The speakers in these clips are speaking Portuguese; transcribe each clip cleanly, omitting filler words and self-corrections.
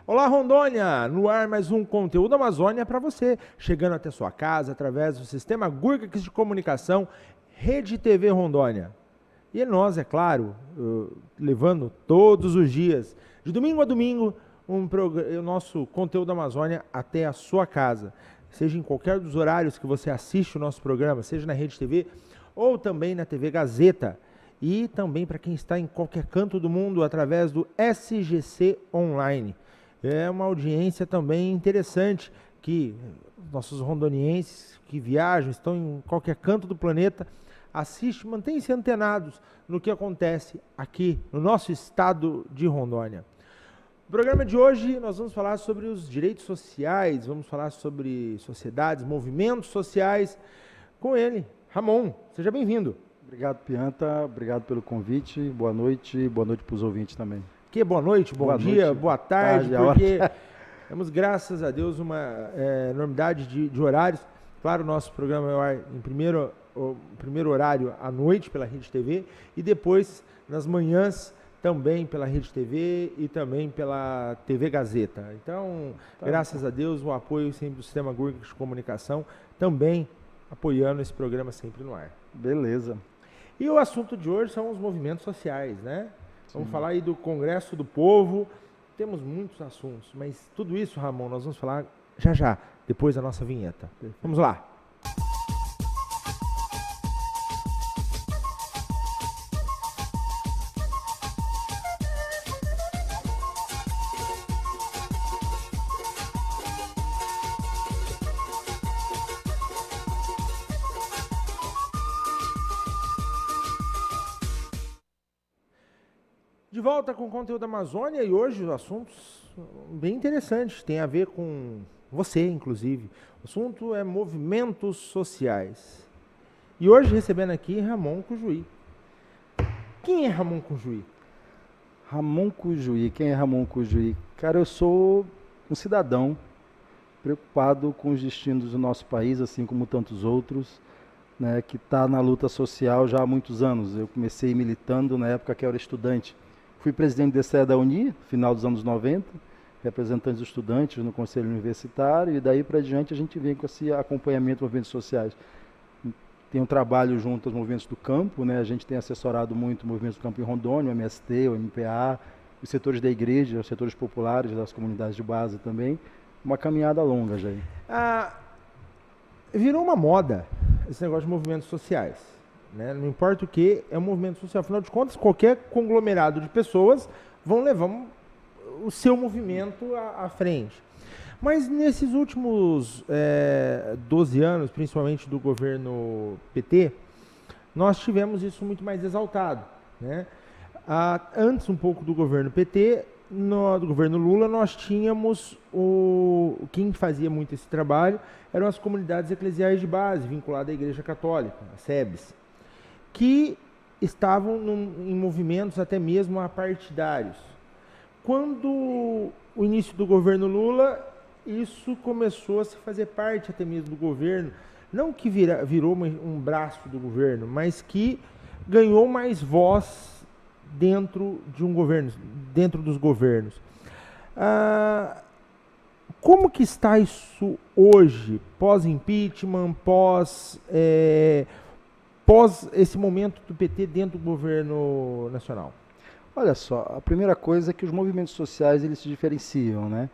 Olá, Rondônia! No ar mais um conteúdo Amazônia para você, chegando até sua casa através do sistema Gurgix de comunicação Rede TV Rondônia. E nós, é claro, levando todos os dias, de domingo a domingo, o nosso conteúdo Amazônia até a sua casa. Seja em qualquer dos horários que você assiste o nosso programa, seja na Rede TV ou também na TV Gazeta. E também para quem está em qualquer canto do mundo através do SGC Online. É uma audiência também interessante que nossos rondonienses que viajam, estão em qualquer canto do planeta, assistem, mantêm-se antenados no que acontece aqui no nosso estado de Rondônia. No programa de hoje nós vamos falar sobre os direitos sociais, vamos falar sobre sociedades, movimentos sociais, com ele, Ramon. Seja bem-vindo. Obrigado, Pianta. Obrigado pelo convite. Boa noite para os ouvintes também. Que boa noite, bom dia, boa tarde, porque temos, graças a Deus, uma enormidade de horários. Claro, o nosso programa é em primeiro horário à noite pela Rede TV e depois nas manhãs também pela Rede TV e também pela TV Gazeta. Então, graças a Deus, o apoio sempre do Sistema Gurgix de Comunicação também apoiando esse programa sempre no ar. Beleza. E o assunto de hoje são os movimentos sociais, né? Vamos falar aí do Congresso do Povo, temos muitos assuntos, mas tudo isso, Ramon, nós vamos falar já, depois da nossa vinheta. Vamos lá. De volta com o conteúdo da Amazônia e hoje os assuntos bem interessantes, tem a ver com você, inclusive. O assunto é movimentos sociais. E hoje recebendo aqui Ramon Cujuí. Quem é Ramon Cujuí? Ramon Cujuí, quem é Ramon Cujuí? Cara, eu sou um cidadão preocupado com os destinos do nosso país, assim como tantos outros, né, que está na luta social já há muitos anos. Eu comecei militando na época que eu era estudante. Fui presidente da DCE da Uni, final dos anos 90, representante dos estudantes no Conselho Universitário, e daí para diante a gente vem com esse acompanhamento de movimentos sociais. Tem um trabalho junto aos movimentos do campo, né? A gente tem assessorado muito movimentos do campo em Rondônia, o MST, o MPA, os setores da igreja, os setores populares das comunidades de base também. Uma caminhada longa já. Virou uma moda esse negócio de movimentos sociais. Né? Não importa o que, é um movimento social. Afinal de contas, qualquer conglomerado de pessoas vão levar o seu movimento à frente. Mas nesses últimos 12 anos, principalmente do governo PT, nós tivemos isso muito mais exaltado. Né? Antes um pouco do governo PT, do governo Lula, nós tínhamos quem fazia muito esse trabalho eram as comunidades eclesiais de base, vinculadas à Igreja Católica, a SEBS, que estavam em movimentos até mesmo apartidários. Quando o início do governo Lula, isso começou a se fazer parte até mesmo do governo, não que virou um braço do governo, mas que ganhou mais voz dentro de um governo, dentro dos governos. Como que está isso hoje, pós-impeachment, pós esse momento do PT dentro do governo nacional? Olha só, a primeira coisa é que os movimentos sociais eles se diferenciam, né?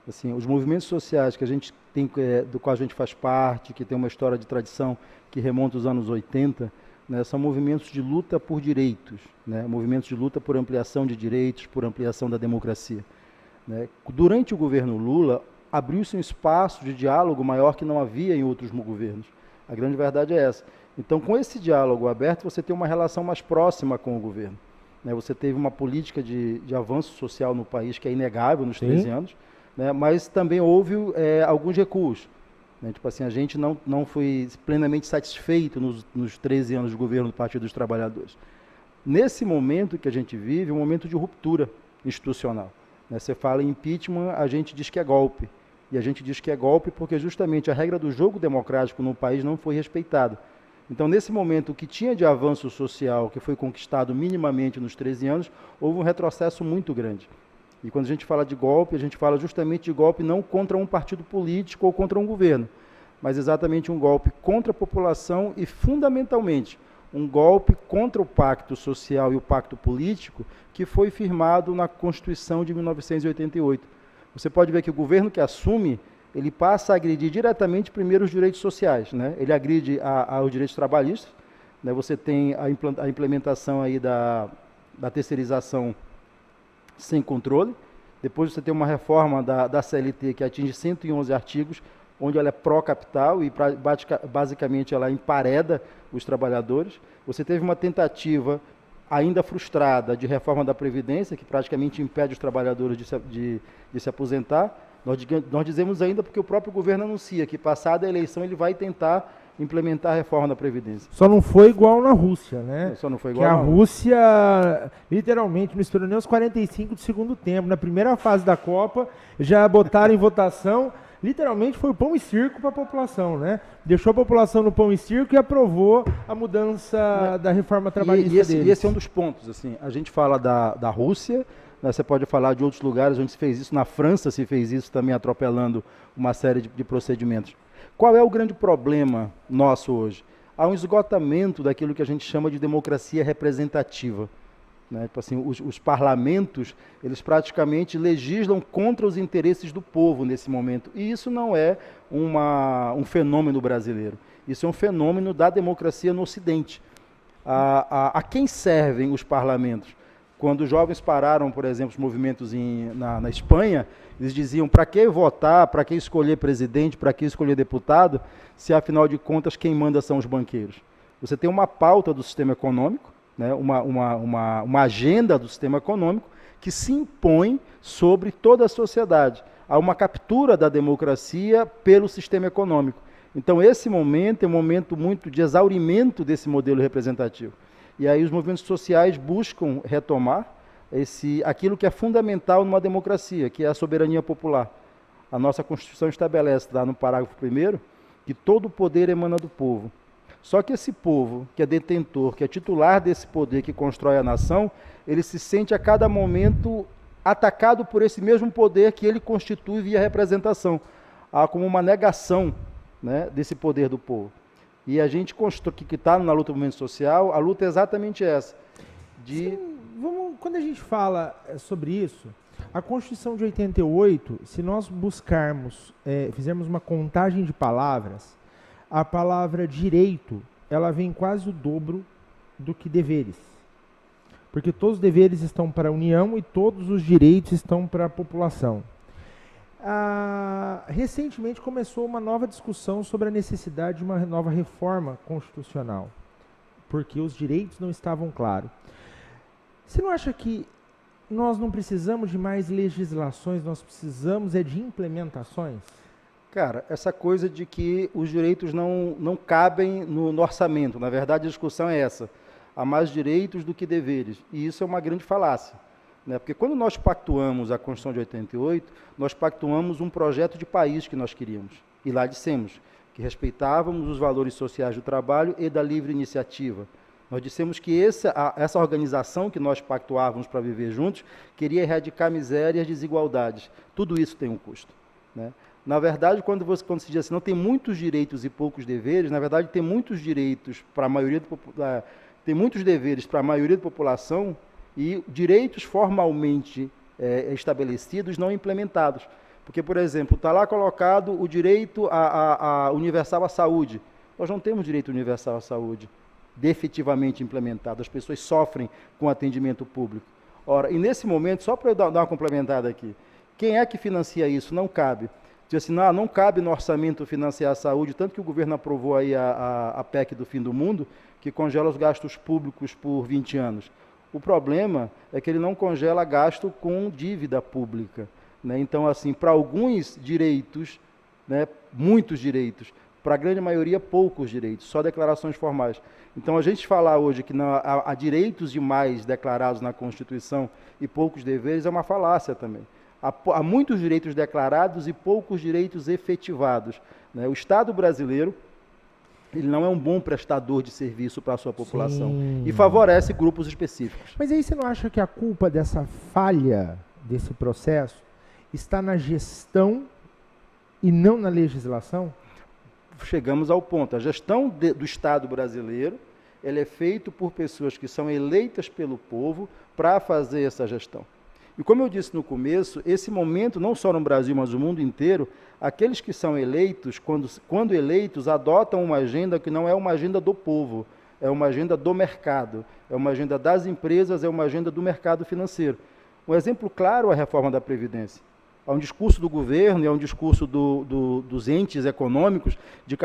Assim, os movimentos sociais que a gente tem, do qual a gente faz parte, que tem uma história de tradição que remonta aos anos 80, né, são movimentos de luta por direitos, né? Movimentos de luta por ampliação de direitos, por ampliação da democracia. Né? Durante o governo Lula, abriu-se um espaço de diálogo maior que não havia em outros governos. A grande verdade é essa. Então, com esse diálogo aberto, você tem uma relação mais próxima com o governo. Né? Você teve uma política de avanço social no país que é inegável nos 13 anos, né? Mas também houve alguns recuos. Né? Tipo assim, a gente não foi plenamente satisfeito nos 13 anos de governo do Partido dos Trabalhadores. Nesse momento que a gente vive, um momento de ruptura institucional. Né? Você fala em impeachment, a gente diz que é golpe. E a gente diz que é golpe porque justamente a regra do jogo democrático no país não foi respeitada. Então, nesse momento, o que tinha de avanço social, que foi conquistado minimamente nos 13 anos, houve um retrocesso muito grande. E quando a gente fala de golpe, a gente fala justamente de golpe não contra um partido político ou contra um governo, mas exatamente um golpe contra a população e, fundamentalmente, um golpe contra o pacto social e o pacto político que foi firmado na Constituição de 1988. Você pode ver que o governo que assume, ele passa a agredir diretamente primeiro os direitos sociais, né? Ele agride aos direitos trabalhistas, né? Você tem a implementação aí da terceirização sem controle. Depois você tem uma reforma da CLT que atinge 111 artigos, onde ela é pró-capital e basicamente ela empareda os trabalhadores. Você teve uma tentativa ainda frustrada de reforma da Previdência, que praticamente impede os trabalhadores de se aposentar. Nós dizemos ainda porque o próprio governo anuncia que, passada a eleição, ele vai tentar implementar a reforma da Previdência. Só não foi igual na Rússia, né? Só não foi igual. Que a Rússia, literalmente, não esperou nem os 45 do segundo tempo. Na primeira fase da Copa, já botaram em votação, literalmente foi o pão e circo para a população, né? Deixou a população no pão e circo e aprovou a mudança da reforma trabalhista deles. E esse é um dos pontos, assim, a gente fala da Rússia, né, você pode falar de outros lugares onde se fez isso, na França se fez isso também, atropelando uma série de procedimentos. Qual é o grande problema nosso hoje? Há um esgotamento daquilo que a gente chama de democracia representativa. Né? Tipo assim, os parlamentos, eles praticamente legislam contra os interesses do povo nesse momento. E isso não é um fenômeno brasileiro. Isso é um fenômeno da democracia no Ocidente. A quem servem os parlamentos? Quando os jovens pararam, por exemplo, os movimentos na Espanha, eles diziam, para que votar, para que escolher presidente, para que escolher deputado, se afinal de contas quem manda são os banqueiros. Você tem uma pauta do sistema econômico, né, uma agenda do sistema econômico que se impõe sobre toda a sociedade. Há uma captura da democracia pelo sistema econômico. Então esse momento é um momento muito de exaurimento desse modelo representativo. E aí os movimentos sociais buscam retomar aquilo que é fundamental numa democracia, que é a soberania popular. A nossa Constituição estabelece, lá no parágrafo 1º, que todo o poder emana do povo. Só que esse povo, que é detentor, que é titular desse poder que constrói a nação, ele se sente a cada momento atacado por esse mesmo poder que ele constitui via representação. Há como uma negação, né, desse poder do povo. E a gente que está na luta do movimento social, a luta é exatamente essa. Sim, quando a gente fala sobre isso, a Constituição de 88, se nós buscarmos, fizermos uma contagem de palavras, a palavra direito, ela vem quase o dobro do que deveres. Porque todos os deveres estão para a União e todos os direitos estão para a população. Recentemente começou uma nova discussão sobre a necessidade de uma nova reforma constitucional, porque os direitos não estavam claros. Você não acha que nós não precisamos de mais legislações, nós precisamos de implementações? Cara, essa coisa de que os direitos não cabem no orçamento, na verdade a discussão é essa, há mais direitos do que deveres, e isso é uma grande falácia. Né? Porque quando nós pactuamos a Constituição de 88, nós pactuamos um projeto de país que nós queríamos. E lá dissemos que respeitávamos os valores sociais do trabalho e da livre iniciativa. Nós dissemos que essa organização que nós pactuávamos para viver juntos queria erradicar miséria e desigualdades. Tudo isso tem um custo. Né? Na verdade, quando se diz assim, não tem muitos direitos e poucos deveres, na verdade tem muitos direitos para a maioria tem muitos deveres para a maioria da população e direitos formalmente estabelecidos não implementados. Porque, por exemplo, está lá colocado o direito universal à saúde. Nós não temos direito universal à saúde efetivamente implementado. As pessoas sofrem com atendimento público. Ora, e nesse momento, só para eu dar uma complementada aqui, quem é que financia isso? Não cabe. Diz assim, não cabe no orçamento financiar a saúde, tanto que o governo aprovou aí a PEC do fim do mundo, que congela os gastos públicos por 20 anos. O problema é que ele não congela gasto com dívida pública. Né? Então, assim, para alguns direitos, né, muitos direitos, para a grande maioria, poucos direitos, só declarações formais. Então, a gente falar hoje que há direitos demais declarados na Constituição e poucos deveres é uma falácia também. Há muitos direitos declarados e poucos direitos efetivados. Né? O Estado brasileiro, ele não é um bom prestador de serviço para a sua população. Sim. E favorece grupos específicos. Mas aí você não acha que a culpa dessa falha desse processo está na gestão e não na legislação? Chegamos ao ponto. A gestão do Estado brasileiro, ela é feita por pessoas que são eleitas pelo povo para fazer essa gestão. E como eu disse no começo, esse momento, não só no Brasil, mas no mundo inteiro, aqueles que são eleitos, quando eleitos, adotam uma agenda que não é uma agenda do povo, é uma agenda do mercado, é uma agenda das empresas, é uma agenda do mercado financeiro. Um exemplo claro é a reforma da Previdência. Há um discurso do governo e há um discurso dos entes econômicos de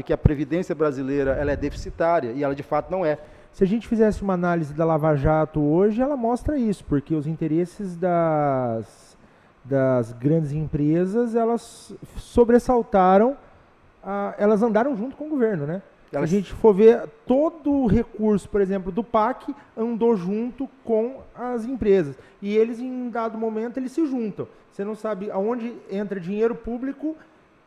que a Previdência brasileira ela é deficitária, e ela de fato não é. Se a gente fizesse uma análise da Lava Jato hoje, ela mostra isso, porque os interesses das grandes empresas, elas sobressaltaram, elas andaram junto com o governo, né? Se a gente for ver, todo o recurso, por exemplo, do PAC andou junto com as empresas. E eles, em dado momento, eles se juntam. Você não sabe aonde entra dinheiro público,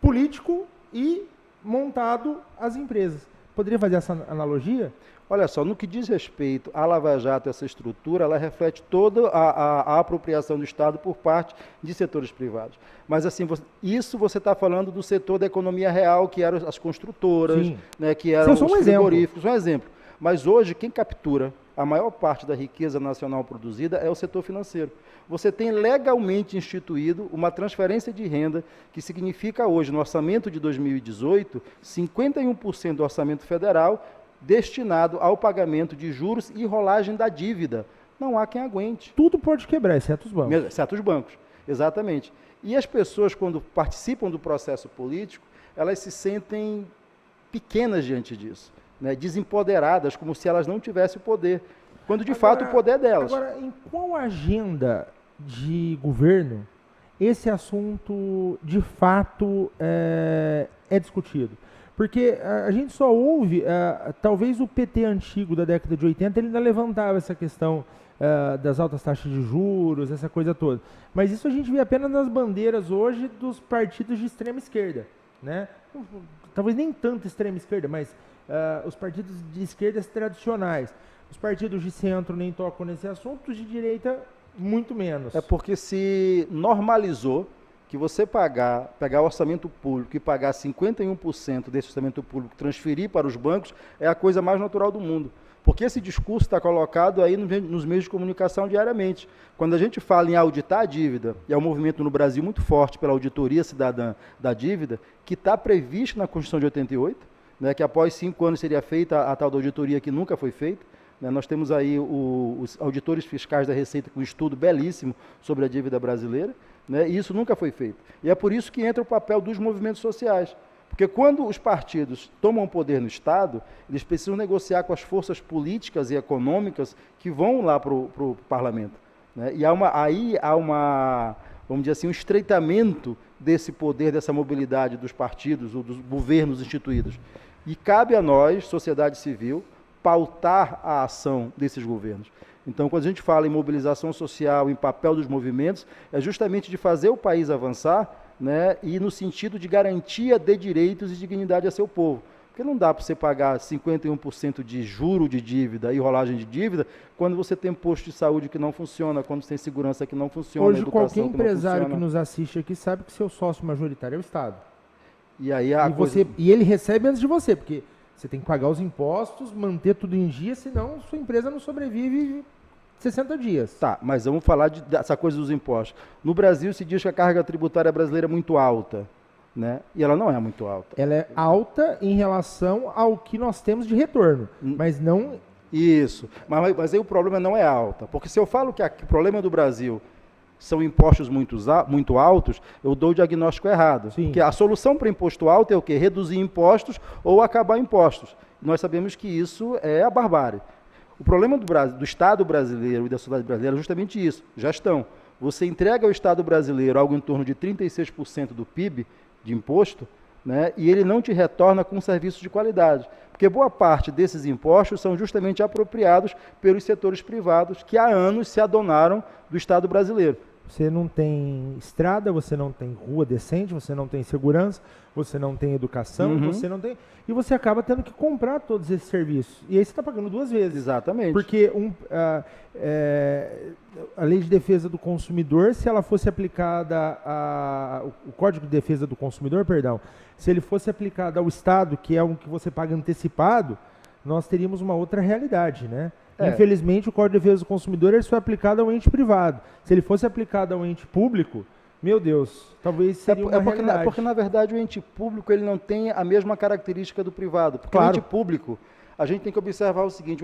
político e montado as empresas. Poderia fazer essa analogia? Olha só, no que diz respeito à Lava Jato, essa estrutura, ela reflete toda a apropriação do Estado por parte de setores privados. Mas, assim, isso você está falando do setor da economia real, que eram as construtoras, né, que eram os frigoríficos, um exemplo. Mas hoje, quem captura a maior parte da riqueza nacional produzida é o setor financeiro. Você tem legalmente instituído uma transferência de renda que significa hoje, no orçamento de 2018, 51% do orçamento federal destinado ao pagamento de juros e rolagem da dívida. Não há quem aguente. Tudo pode quebrar, exceto os bancos. Exceto os bancos, exatamente. E as pessoas, quando participam do processo político, elas se sentem pequenas diante disso, né? Desempoderadas, como se elas não tivessem o poder, quando de fato o poder é delas. Agora, em qual agenda de governo esse assunto de fato é discutido? Porque a gente só ouve, talvez o PT antigo da década de 80, ele ainda levantava essa questão das altas taxas de juros, essa coisa toda. Mas isso a gente vê apenas nas bandeiras hoje dos partidos de extrema esquerda, né? Talvez nem tanto extrema esquerda, mas os partidos de esquerdas tradicionais. Os partidos de centro nem tocam nesse assunto, os de direita muito menos. É porque se normalizou que você pegar o orçamento público e pagar 51% desse orçamento público, transferir para os bancos, é a coisa mais natural do mundo. Porque esse discurso está colocado aí nos meios de comunicação diariamente. Quando a gente fala em auditar a dívida, e é um movimento no Brasil muito forte pela auditoria cidadã da dívida, que está previsto na Constituição de 88, né, que após 5 anos seria feita a tal da auditoria que nunca foi feita. Né, nós temos aí os auditores fiscais da Receita com um estudo belíssimo sobre a dívida brasileira, né, e isso nunca foi feito. E é por isso que entra o papel dos movimentos sociais. Porque quando os partidos tomam poder no Estado, eles precisam negociar com as forças políticas e econômicas que vão lá para o parlamento. Né? E aí há vamos dizer assim, um estreitamento desse poder, dessa mobilidade dos partidos ou dos governos instituídos. E cabe a nós, sociedade civil, pautar a ação desses governos. Então, quando a gente fala em mobilização social, em papel dos movimentos, é justamente de fazer o país avançar, né, e no sentido de garantia de direitos e dignidade a seu povo. Porque não dá para você pagar 51% de juro de dívida e rolagem de dívida quando você tem posto de saúde que não funciona, quando você tem segurança que não funciona, hoje, qualquer empresário que nos assiste aqui sabe que seu sócio majoritário é o Estado. E aí e ele recebe antes de você, porque você tem que pagar os impostos, manter tudo em dia, senão sua empresa não sobrevive 60 dias. Tá, mas vamos falar dessa coisa dos impostos. No Brasil se diz que a carga tributária brasileira é muito alta, né? E ela não é muito alta. Ela é alta em relação ao que nós temos de retorno, mas não... Isso, mas aí o problema não é alta, porque se eu falo que o problema do Brasil são impostos muito altos, eu dou o diagnóstico errado. Sim. Porque a solução para imposto alto é o quê? Reduzir impostos ou acabar impostos. Nós sabemos que isso é a barbárie. O problema do Estado brasileiro e da sociedade brasileira é justamente isso, gestão. Você entrega ao Estado brasileiro algo em torno de 36% do PIB de imposto, né, e ele não te retorna com serviços de qualidade. Porque boa parte desses impostos são justamente apropriados pelos setores privados que há anos se adonaram do Estado brasileiro. Você não tem estrada, você não tem rua decente, você não tem segurança, você não tem educação, você não tem... E você acaba tendo que comprar todos esses serviços. E aí você está pagando 2 vezes. Exatamente. Porque a Lei de Defesa do Consumidor, se ela fosse aplicada o Código de Defesa do Consumidor, perdão, se ele fosse aplicado ao Estado, que é um que você paga antecipado, nós teríamos uma outra realidade, né? Infelizmente, o Código de Defesa do Consumidor ele só é aplicado ao ente privado. Se ele fosse aplicado ao ente público, meu Deus, talvez seria uma realidade. Porque, na verdade, o ente público ele não tem a mesma característica do privado. Porque claro. O ente público, a gente tem que observar o seguinte,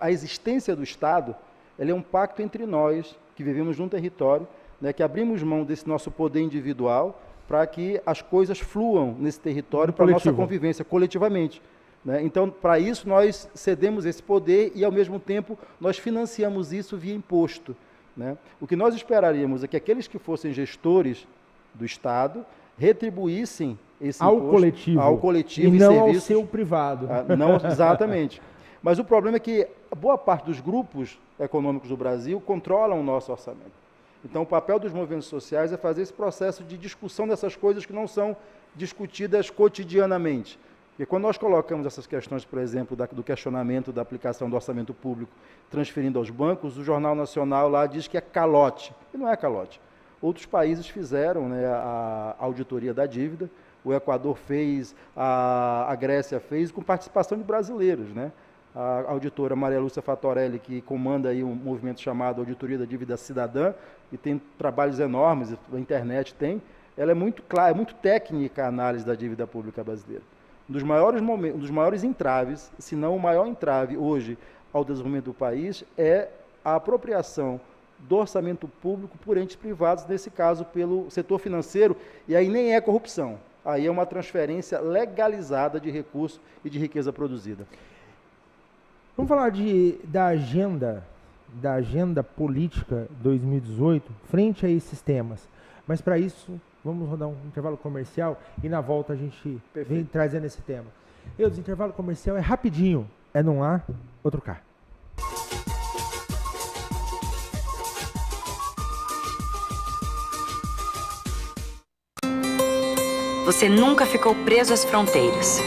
a existência do Estado, ele é um pacto entre nós, que vivemos num território, né, que abrimos mão desse nosso poder individual para que as coisas fluam nesse território para a nossa convivência coletivamente. Né? Então, para isso, nós cedemos esse poder e, ao mesmo tempo, nós financiamos isso via imposto. Né? O que nós esperaríamos é que aqueles que fossem gestores do Estado retribuíssem esse imposto ao coletivo e não ao seu privado. Não, exatamente. Mas o problema é que boa parte dos grupos econômicos do Brasil controlam o nosso orçamento. Então, o papel dos movimentos sociais é fazer esse processo de discussão dessas coisas que não são discutidas cotidianamente. Porque quando nós colocamos essas questões, por exemplo, do questionamento da aplicação do orçamento público transferindo aos bancos, o Jornal Nacional lá diz que é calote. E não é calote. Outros países fizeram, né, a auditoria da dívida, o Equador fez, a Grécia fez, com participação de brasileiros. Né? A auditora Maria Lúcia Fatorelli, que comanda aí um movimento chamado Auditoria da Dívida Cidadã, e tem trabalhos enormes, a internet tem, ela é muito clara, é muito técnica a análise da dívida pública brasileira. Um dos maiores entraves, se não o maior entrave hoje ao desenvolvimento do país, é a apropriação do orçamento público por entes privados, nesse caso pelo setor financeiro, e aí nem é corrupção, aí é uma transferência legalizada de recurso e de riqueza produzida. Vamos falar da agenda política 2018 frente a esses temas, mas para isso vamos rodar um intervalo comercial e na volta a gente vem trazendo esse tema. O intervalo comercial é rapidinho, é num A, outro cá. Você nunca ficou preso às fronteiras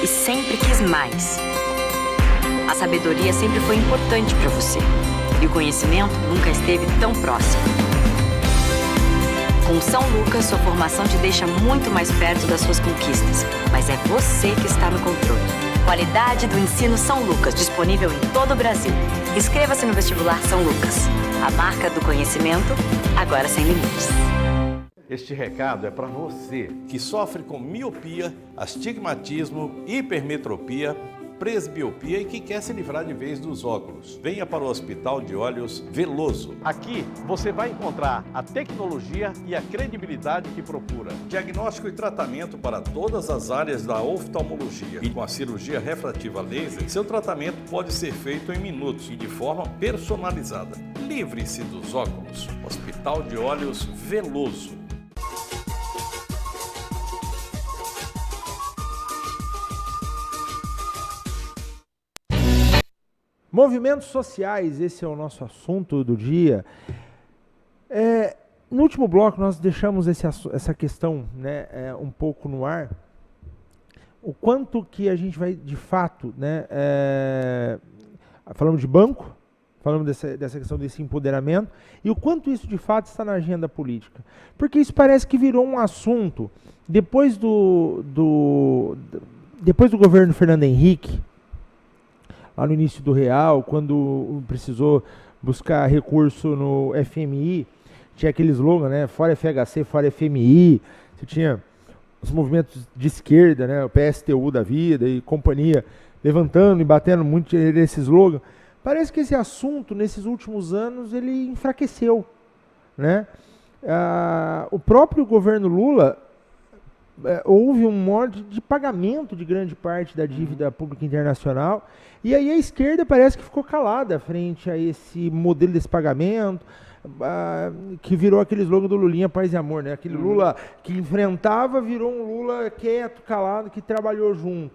e sempre quis mais. A sabedoria sempre foi importante para você e o conhecimento nunca esteve tão próximo. Com São Lucas, sua formação te deixa muito mais perto das suas conquistas, mas é você que está no controle. Qualidade do ensino São Lucas, disponível em todo o Brasil. Inscreva-se no vestibular São Lucas. A marca do conhecimento, agora sem limites. Este recado é para você que sofre com miopia, astigmatismo, hipermetropia, presbiopia e que quer se livrar de vez dos óculos. Venha para o Hospital de Olhos Veloso. Aqui você vai encontrar a tecnologia e a credibilidade que procura. Diagnóstico e tratamento para todas as áreas da oftalmologia. E com a cirurgia refrativa laser, seu tratamento pode ser feito em minutos e de forma personalizada. Livre-se dos óculos. Hospital de Olhos Veloso. Movimentos sociais, esse é o nosso assunto do dia. No último bloco nós deixamos essa questão, né, um pouco no ar. O quanto que a gente vai, de fato, né, falamos de banco, falamos dessa questão desse empoderamento, e o quanto isso de fato está na agenda política. Porque isso parece que virou um assunto, depois do governo Fernando Henrique, lá no início do Real, quando precisou buscar recurso no FMI, tinha aquele slogan, né, fora FHC, fora FMI, você tinha os movimentos de esquerda, né, o PSTU da vida e companhia, levantando e batendo muito nesse slogan. Parece que esse assunto, nesses últimos anos, ele enfraqueceu, né? O próprio governo Lula, houve um modo de pagamento de grande parte da dívida pública internacional, e aí a esquerda parece que ficou calada frente a esse modelo desse pagamento, que virou aquele slogan do Lulinha Paz e Amor, né? Aquele Lula que enfrentava virou um Lula quieto, calado, que trabalhou junto.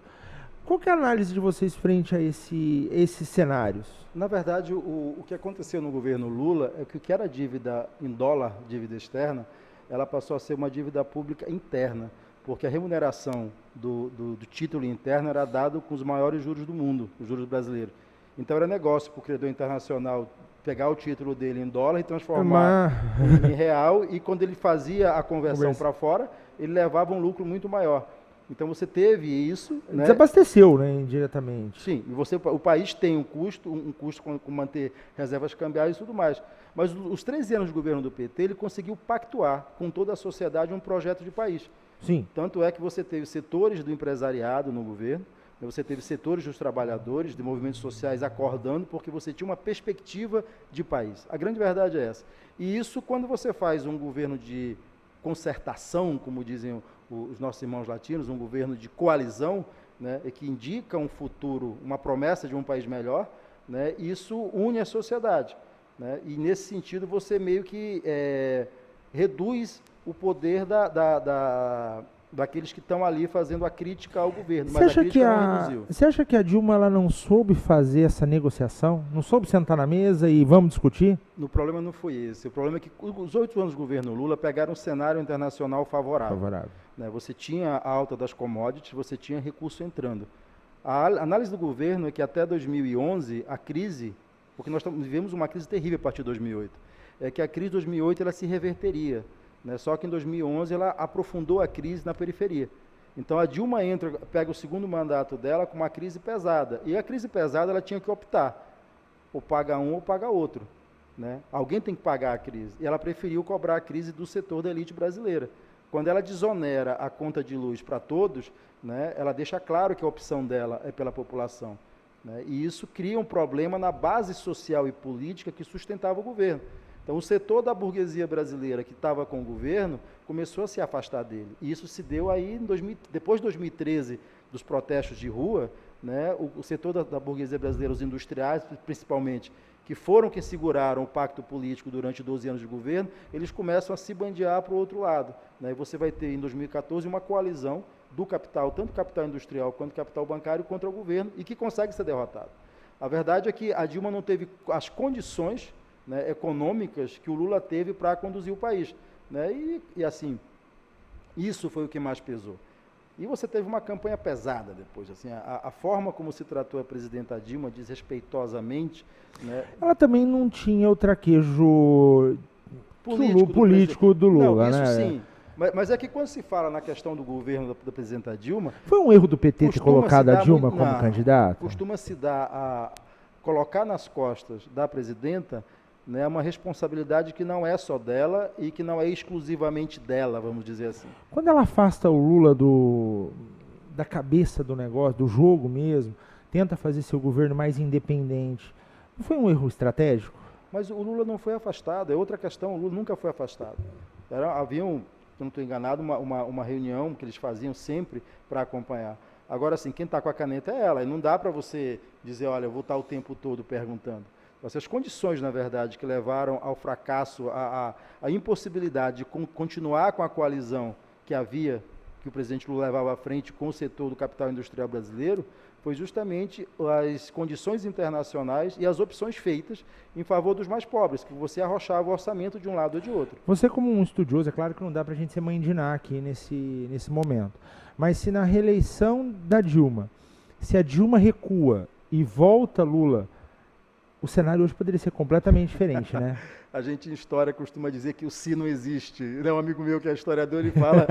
Qual que é a análise de vocês frente a esses cenários? Na verdade, o que aconteceu no governo Lula é que o que era dívida em dólar, dívida externa, ela passou a ser uma dívida pública interna, porque a remuneração do título interno era dado com os maiores juros do mundo, os juros brasileiros. Então era negócio para o credor internacional pegar o título dele em dólar e transformar em real, e quando ele fazia a conversão para fora, ele levava um lucro muito maior. Então você teve isso, né? Desabasteceu, né, indiretamente. Sim, e o país tem um custo com manter reservas cambiais e tudo mais. Mas os 13 anos de governo do PT, ele conseguiu pactuar com toda a sociedade um projeto de país. Sim. Tanto é que você teve setores do empresariado no governo, você teve setores dos trabalhadores, de movimentos sociais acordando, porque você tinha uma perspectiva de país. A grande verdade é essa. E isso, quando você faz um governo de concertação, como dizem os nossos irmãos latinos, um governo de coalizão, né, que indica um futuro, uma promessa de um país melhor, né, isso une a sociedade. Né, e, nesse sentido, você meio que reduz o poder daqueles que estão ali fazendo a crítica ao governo, mas a crítica não reduziu. Você acha que a Dilma ela não soube fazer essa negociação? Não soube sentar na mesa e vamos discutir? O problema não foi esse. O problema é que os 8 anos do governo Lula pegaram um cenário internacional favorável. Né? Você tinha a alta das commodities, você tinha recurso entrando. A análise do governo é que até 2011, a crise, porque nós vivemos uma crise terrível a partir de 2008, é que a crise de 2008 ela se reverteria. Né? Só que em 2011 ela aprofundou a crise na periferia. Então a Dilma pega o segundo mandato dela com uma crise pesada. E a crise pesada ela tinha que optar, ou paga um ou paga outro. Né? Alguém tem que pagar a crise. E ela preferiu cobrar a crise do setor da elite brasileira. Quando ela desonera a conta de luz para todos, né, ela deixa claro que a opção dela é pela população. Né? E isso cria um problema na base social e política que sustentava o governo. Então, o setor da burguesia brasileira que estava com o governo começou a se afastar dele. E isso se deu aí, depois de 2013, dos protestos de rua, né, o setor da burguesia brasileira, os industriais, principalmente, que foram que seguraram o pacto político durante 12 anos de governo, eles começam a se bandear para o outro lado. Né, e você vai ter, em 2014, uma coalizão do capital, tanto capital industrial quanto capital bancário, contra o governo, e que consegue ser derrotado. A verdade é que a Dilma não teve as condições, né, econômicas que o Lula teve para conduzir o país. Né? E assim, isso foi o que mais pesou. E você teve uma campanha pesada depois. Assim, a forma como se tratou a presidenta Dilma, desrespeitosamente... Né, ela também não tinha o traquejo político do Lula. Não, isso né? sim. Mas é que quando se fala na questão do governo da presidenta Dilma... Foi um erro do PT ter colocado a Dilma como candidata? Costuma-se colocar nas costas da presidenta, né, uma responsabilidade que não é só dela e que não é exclusivamente dela, vamos dizer assim. Quando ela afasta o Lula da cabeça do negócio, do jogo mesmo, tenta fazer seu governo mais independente, não foi um erro estratégico? Mas o Lula não foi afastado, é outra questão, o Lula nunca foi afastado. Havia, se eu não estou enganado, uma reunião que eles faziam sempre para acompanhar. Agora, assim, quem está com a caneta é ela, e não dá para você dizer, olha, eu vou estar o tempo todo perguntando. Essas condições, na verdade, que levaram ao fracasso, a impossibilidade de continuar com a coalizão que o presidente Lula levava à frente com o setor do capital industrial brasileiro, foi justamente as condições internacionais e as opções feitas em favor dos mais pobres, que você arrochava o orçamento de um lado ou de outro. Você, como um estudioso, é claro que não dá para a gente ser mãe de Ná aqui nesse momento, mas se na reeleição da Dilma, se a Dilma recua e volta Lula, o cenário hoje poderia ser completamente diferente, né? A gente em história costuma dizer que o si não existe. Um amigo meu que é historiador, ele fala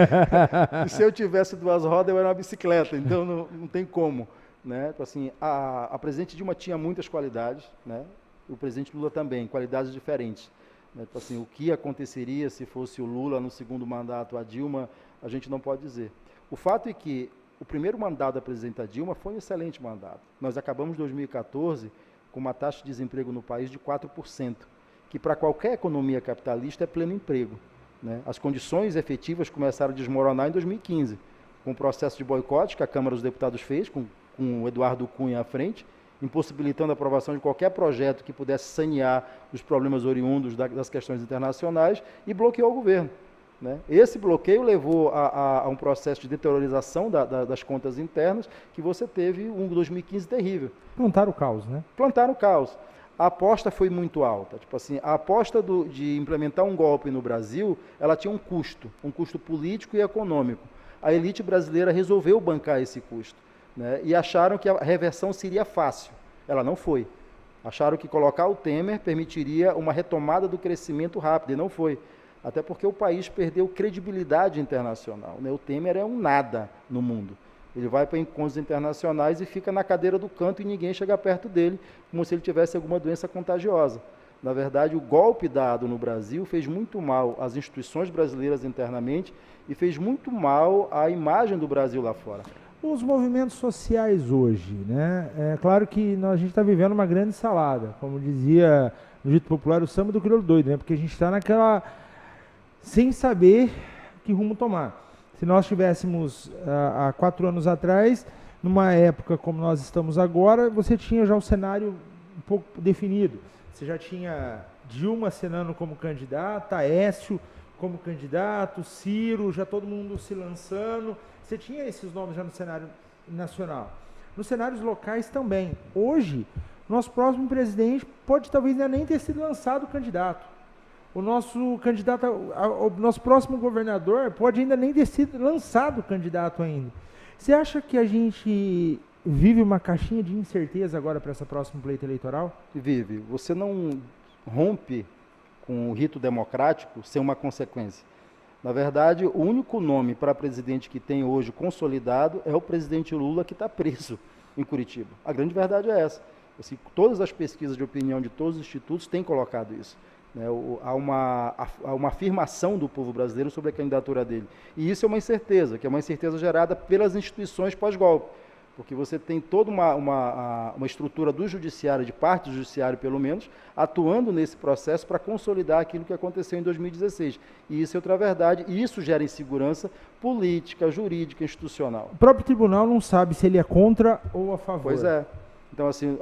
que se eu tivesse 2 rodas, eu era uma bicicleta, então não tem como. Né? Então, assim, a presidente Dilma tinha muitas qualidades, né? O presidente Lula também, qualidades diferentes. Né? Então, assim, o que aconteceria se fosse o Lula no segundo mandato, a Dilma, a gente não pode dizer. O fato é que o primeiro mandato da presidenta Dilma foi um excelente mandato. Nós acabamos 2014 com uma taxa de desemprego no país de 4%, que para qualquer economia capitalista é pleno emprego. Né? As condições efetivas começaram a desmoronar em 2015, com o processo de boicote que a Câmara dos Deputados fez, com o Eduardo Cunha à frente, impossibilitando a aprovação de qualquer projeto que pudesse sanear os problemas oriundos das questões internacionais, e bloqueou o governo. né? Esse bloqueio levou a um processo de deteriorização das contas internas, que você teve um 2015 terrível. Plantaram o caos, né? Plantaram o caos. A aposta foi muito alta. Tipo assim, a aposta de implementar um golpe no Brasil, ela tinha um custo político e econômico. A elite brasileira resolveu bancar esse custo, né? E acharam que a reversão seria fácil. Ela não foi. Acharam que colocar o Temer permitiria uma retomada do crescimento rápido, e não foi. Até porque o país perdeu credibilidade internacional, né? O Temer é um nada no mundo. Ele vai para encontros internacionais e fica na cadeira do canto e ninguém chega perto dele, como se ele tivesse alguma doença contagiosa. Na verdade, o golpe dado no Brasil fez muito mal às instituições brasileiras internamente e fez muito mal à imagem do Brasil lá fora. Os movimentos sociais hoje, né? É claro que a gente está vivendo uma grande salada, como dizia no dito popular, o samba do crioulo doido, né? Porque a gente está naquela... sem saber que rumo tomar. Se nós tivéssemos há 4 anos atrás, numa época como nós estamos agora, você tinha já o cenário um pouco definido. Você já tinha Dilma acenando como candidata, Aécio como candidato, Ciro, já todo mundo se lançando. Você tinha esses nomes já no cenário nacional. Nos cenários locais também. Hoje, nosso próximo presidente pode talvez ainda nem ter sido lançado candidato. O nosso candidato, o nosso próximo governador pode ainda nem ter sido lançado candidato ainda. Você acha que a gente vive uma caixinha de incerteza agora para essa próxima pleito eleitoral? Vive. Você não rompe com o rito democrático sem uma consequência. Na verdade, o único nome para presidente que tem hoje consolidado é o presidente Lula, que está preso em Curitiba. A grande verdade é essa. Assim, todas as pesquisas de opinião de todos os institutos têm colocado isso. Né, há uma afirmação do povo brasileiro sobre a candidatura dele. E isso é uma incerteza, que é uma incerteza gerada pelas instituições pós-golpe. Porque você tem toda uma estrutura do judiciário, de parte do judiciário pelo menos, atuando nesse processo para consolidar aquilo que aconteceu em 2016. E isso é outra verdade, e isso gera insegurança política, jurídica, institucional. O próprio tribunal não sabe se ele é contra ou a favor. Pois é. Então, assim,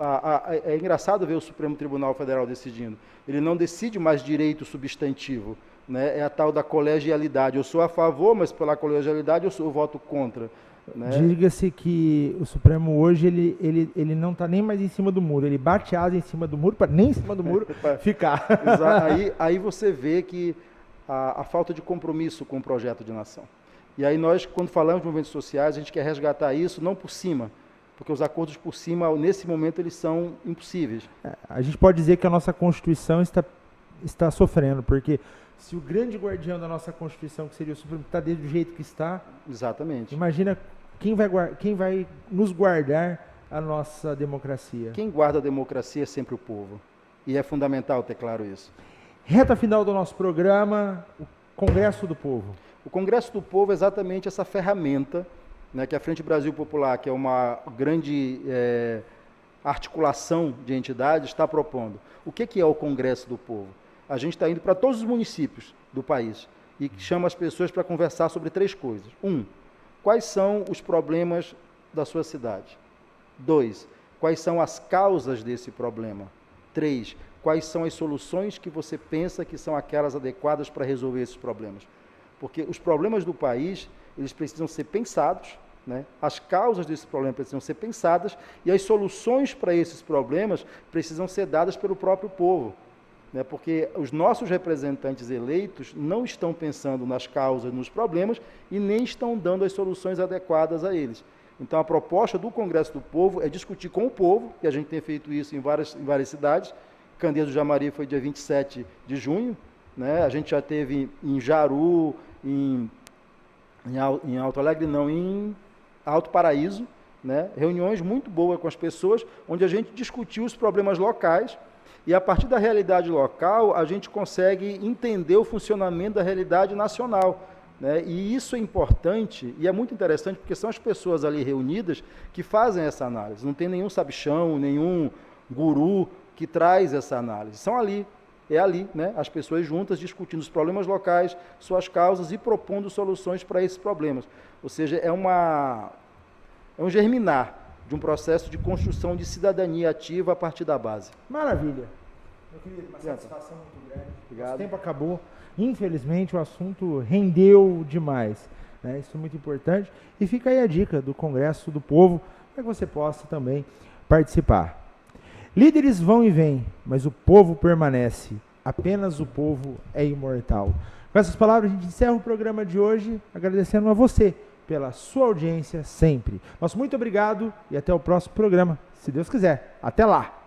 é engraçado ver o Supremo Tribunal Federal decidindo. Ele não decide mais direito substantivo, né? É a tal da colegialidade. Eu sou a favor, mas pela colegialidade eu voto contra. Né? Diga-se que o Supremo hoje, ele não está nem mais em cima do muro. Ele bate asa em cima do muro, para nem em cima do muro ficar. Aí você vê que a falta de compromisso com o projeto de nação. E aí nós, quando falamos de movimentos sociais, a gente quer resgatar isso, não por cima, porque os acordos por cima, nesse momento, eles são impossíveis. A gente pode dizer que a nossa Constituição está sofrendo, porque se o grande guardião da nossa Constituição, que seria o Supremo, está do jeito que está... Exatamente. Imagina quem vai nos guardar a nossa democracia. Quem guarda a democracia é sempre o povo. E é fundamental ter claro isso. Reta final do nosso programa, o Congresso do Povo. O Congresso do Povo é exatamente essa ferramenta, né, que a Frente Brasil Popular, que é uma grande articulação de entidades, está propondo. O que é o Congresso do Povo? A gente está indo para todos os municípios do país e chama as pessoas para conversar sobre 3 coisas. 1, quais são os problemas da sua cidade? 2, quais são as causas desse problema? 3, quais são as soluções que você pensa que são aquelas adequadas para resolver esses problemas? Porque os problemas do país, eles precisam ser pensados, né? As causas desse problema precisam ser pensadas e as soluções para esses problemas precisam ser dadas pelo próprio povo, né? Porque os nossos representantes eleitos não estão pensando nas causas, nos problemas e nem estão dando as soluções adequadas a eles. Então, a proposta do Congresso do Povo é discutir com o povo, e a gente tem feito isso em várias cidades. Candeias do Jamari foi dia 27 de junho, né? A gente já teve em Jaru, em Alto Alegre, não, em Alto Paraíso, né? Reuniões muito boas com as pessoas, onde a gente discutiu os problemas locais e a partir da realidade local a gente consegue entender o funcionamento da realidade nacional, né? E isso é importante e é muito interessante porque são as pessoas ali reunidas que fazem essa análise, não tem nenhum sabichão, nenhum guru que traz essa análise, são ali. É ali, né, as pessoas juntas discutindo os problemas locais, suas causas e propondo soluções para esses problemas. Ou seja, é um germinar de um processo de construção de cidadania ativa a partir da base. Maravilha. Meu querido, uma satisfação muito grande. Obrigado. O tempo acabou. Infelizmente, o assunto rendeu demais. Né? Isso é muito importante. E fica aí a dica do Congresso do Povo, para que você possa também participar. Líderes vão e vêm, mas o povo permanece. Apenas o povo é imortal. Com essas palavras, a gente encerra o programa de hoje, agradecendo a você pela sua audiência sempre. Nosso muito obrigado e até o próximo programa, se Deus quiser. Até lá!